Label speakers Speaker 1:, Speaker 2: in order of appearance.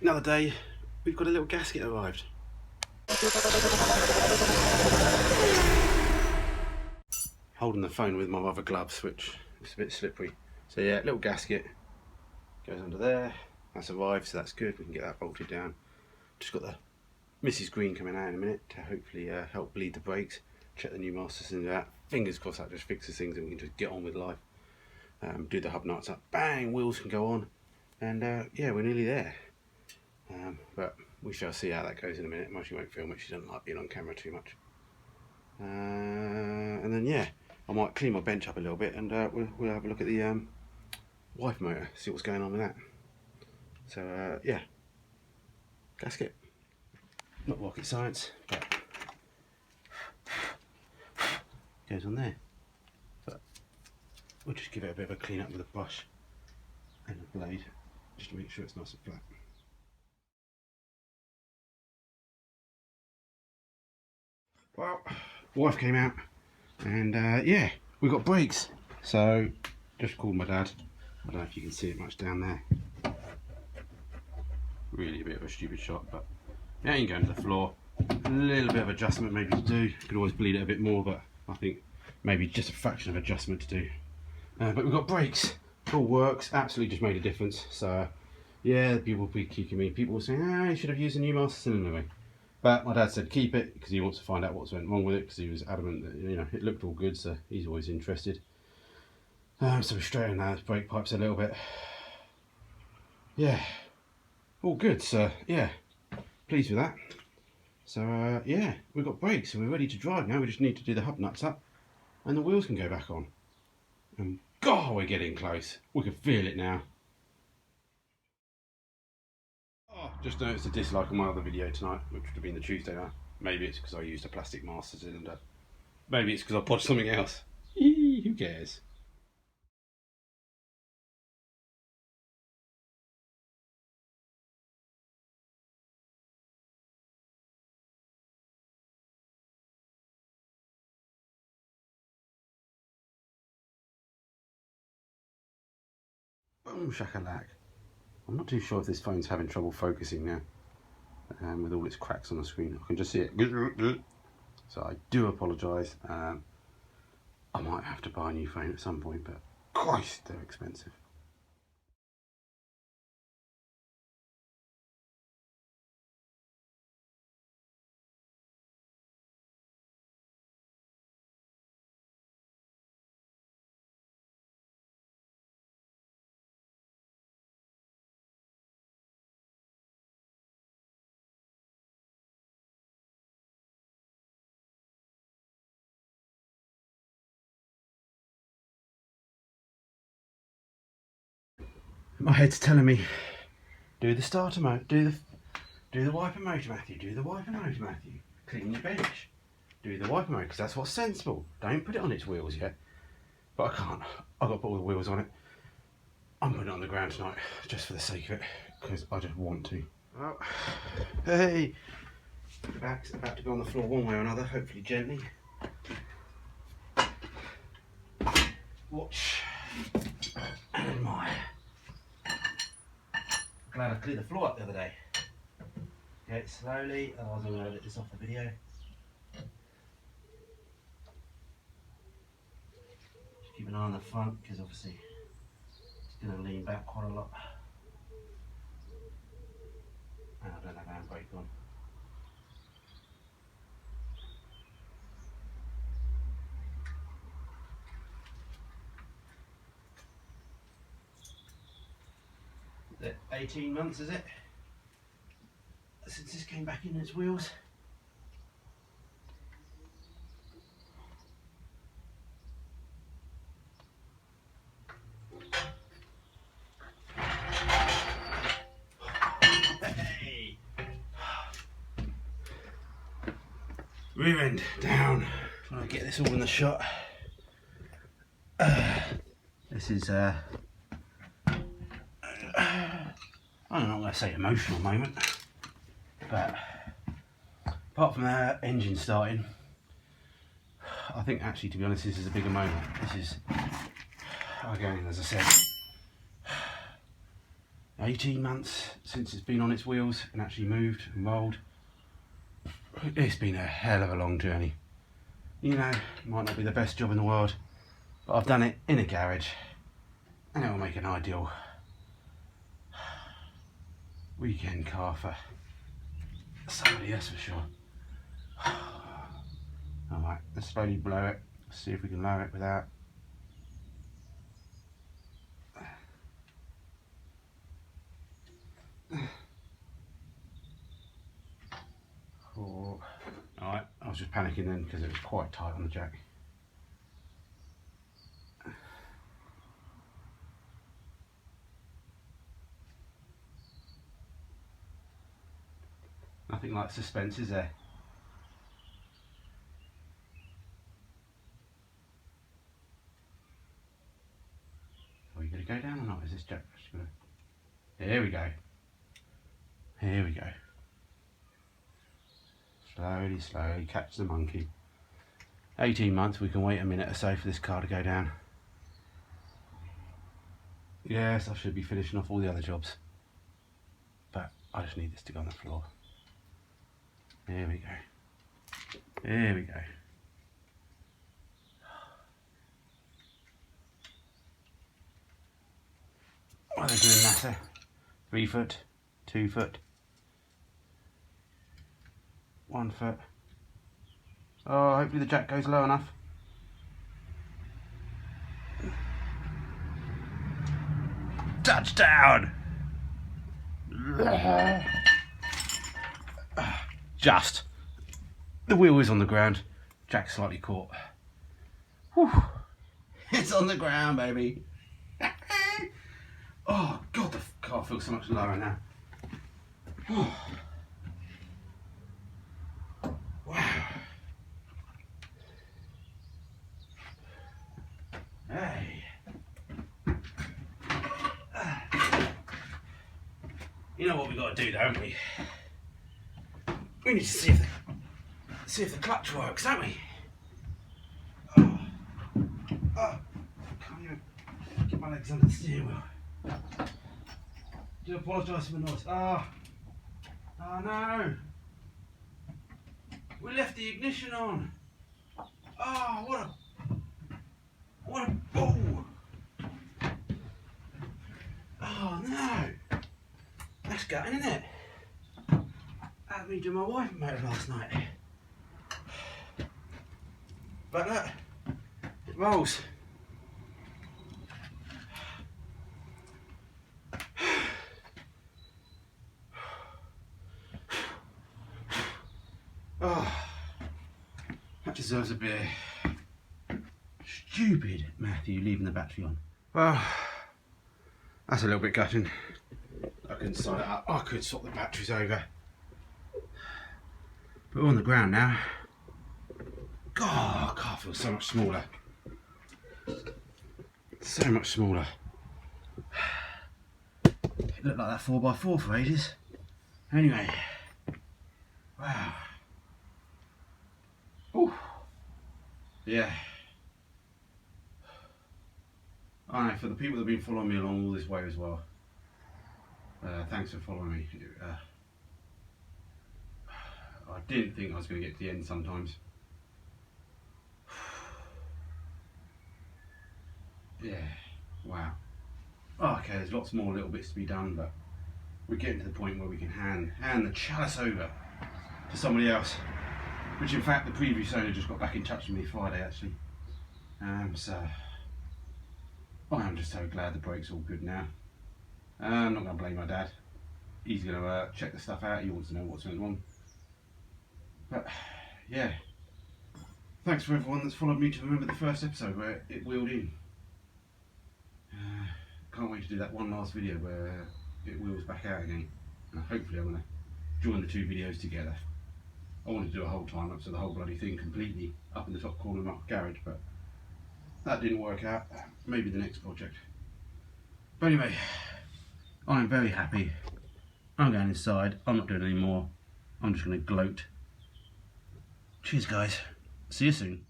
Speaker 1: Another day, we've got a little gasket arrived. Holding the phone with my other gloves, which is a bit slippery. So yeah, little gasket goes under there. That's arrived, so that's good. We can get that bolted down. Just got the Mrs. Green coming out in a minute to hopefully help bleed the brakes. Check the new master cylinder out. Fingers crossed that just fixes things and we can just get on with life. Do the hub nuts up, bang, wheels can go on, and yeah, we're nearly there. But we shall see how that goes in a minute. She won't film it, she doesn't like being on camera too much. And then yeah, I might clean my bench up a little bit and we'll have a look at the wife motor, see what's going on with that. So yeah, gasket. Not rocket science, but goes on there. But we'll just give it a bit of a clean up with a brush and a blade, just to make sure it's nice and flat. Well, wife came out and yeah, we got brakes. So just called my dad. I don't know if you can see it much down there. Really a bit of a stupid shot, but it ain't going to the floor. A little bit of adjustment maybe to do. Could always bleed it a bit more, but I think maybe just a fraction of adjustment to do. But we've got brakes. It all works. Absolutely just made a difference. So yeah, people will be kicking me. People were saying, you should have used a new master cylinder. But my dad said keep it because he wants to find out what's went wrong with it, because he was adamant that, you know, it looked all good, so he's always interested. So we straightened those brake pipes a little bit. Yeah, all good. So yeah, pleased with that. So yeah, we've got brakes and we're ready to drive now. We just need to do the hub nuts up and the wheels can go back on. And God, we're getting close. We can feel it now. Just noticed a dislike on my other video tonight, which would have been the Tuesday now. Maybe it's because I used a plastic master cylinder. Maybe it's because I podged something else. Who cares? Boom shakalak. I'm not too sure if this phone's having trouble focusing now. With all its cracks on the screen. I can just see it. So I do apologise. I might have to buy a new phone at some point, but Christ, they're expensive. My head's telling me, do the starter mode, do the wiper motor, Matthew, do the wiper motor, Matthew. Clean your bench, do the wiper motor, because that's what's sensible. Don't put it on its wheels yet. But I can't, I've got to put all the wheels on it. I'm putting it on the ground tonight, just for the sake of it, because I just want to. Oh, hey, back's about to go on the floor one way or another, hopefully gently. Watch, and my. Glad I cleared the floor up the other day. Get it slowly, otherwise I'm going to edit this off the video. Just keep an eye on the front, because obviously it's going to lean back quite a lot. And I don't have handbrake on. Is it 18 months, is it? Since this came back in its wheels. Hey! Rear end down. Trying to get this all in the shot. This is I don't know, I'm going to say emotional moment, but apart from the engine starting, I think actually, to be honest, this is a bigger moment. This is, again, as I said, 18 months since it's been on its wheels and actually moved and rolled. It's been a hell of a long journey. You know, might not be the best job in the world, but I've done it in a garage and it will make an ideal weekend car for somebody else for sure. Alright, let's slowly blow it, see if we can lower it without. Oh. Alright, I was just panicking then because it was quite tight on the jack. Nothing like suspense, is there? Are we going to go down or not? Is this jack just going to... Here we go. Here we go. Slowly, slowly catch the monkey. 18 months, we can wait a minute or so for this car to go down. Yes, I should be finishing off all the other jobs. But I just need this to go on the floor. There we go. There we go. What are they doing, NASA? 3 foot, 2 foot, 1 foot. Oh, hopefully the jack goes low enough. Touchdown! Just. The wheel is on the ground. Jack's slightly caught. Whew. It's on the ground, baby. Oh, God, the car feels so much lower now. Whew. Wow. Hey. You know what we got to do, don't we? We need to see if the clutch works, don't we? Oh, I can't even get my legs under the steering wheel. Do apologise for the noise. Oh no! We left the ignition on. Oh, what a bull! Oh no! That's gutting, isn't it? I had me do my wife motor last night. But look, it rolls. Oh, that deserves a beer. Stupid Matthew leaving the battery on. Well, that's a little bit gutting. I couldn't side it up. I could swap the batteries over. But we're on the ground now. God, car feels so much smaller. So much smaller. It looked like that 4x4 for ages. Anyway. Wow. Ooh. Yeah. I know, for the people that have been following me along all this way as well. Thanks for following me. I didn't think I was going to get to the end sometimes. Yeah, wow. Oh, okay, there's lots more little bits to be done, but we're getting to the point where we can hand the chalice over to somebody else. Which in fact the previous owner just got back in touch with me Friday actually. So I'm just so glad the brake's all good now. I'm not going to blame my dad. He's going to check the stuff out. He wants to know what's going on. But yeah, thanks for everyone that's followed me to remember the first episode where it wheeled in. Can't wait to do that one last video where it wheels back out again. And hopefully I'm going to join the two videos together. I wanted to do a whole time lapse of the whole bloody thing completely up in the top corner of my garage, but that didn't work out. Maybe the next project. But anyway, I'm very happy. I'm going inside. I'm not doing any more. I'm just going to gloat. Cheers guys. See you soon.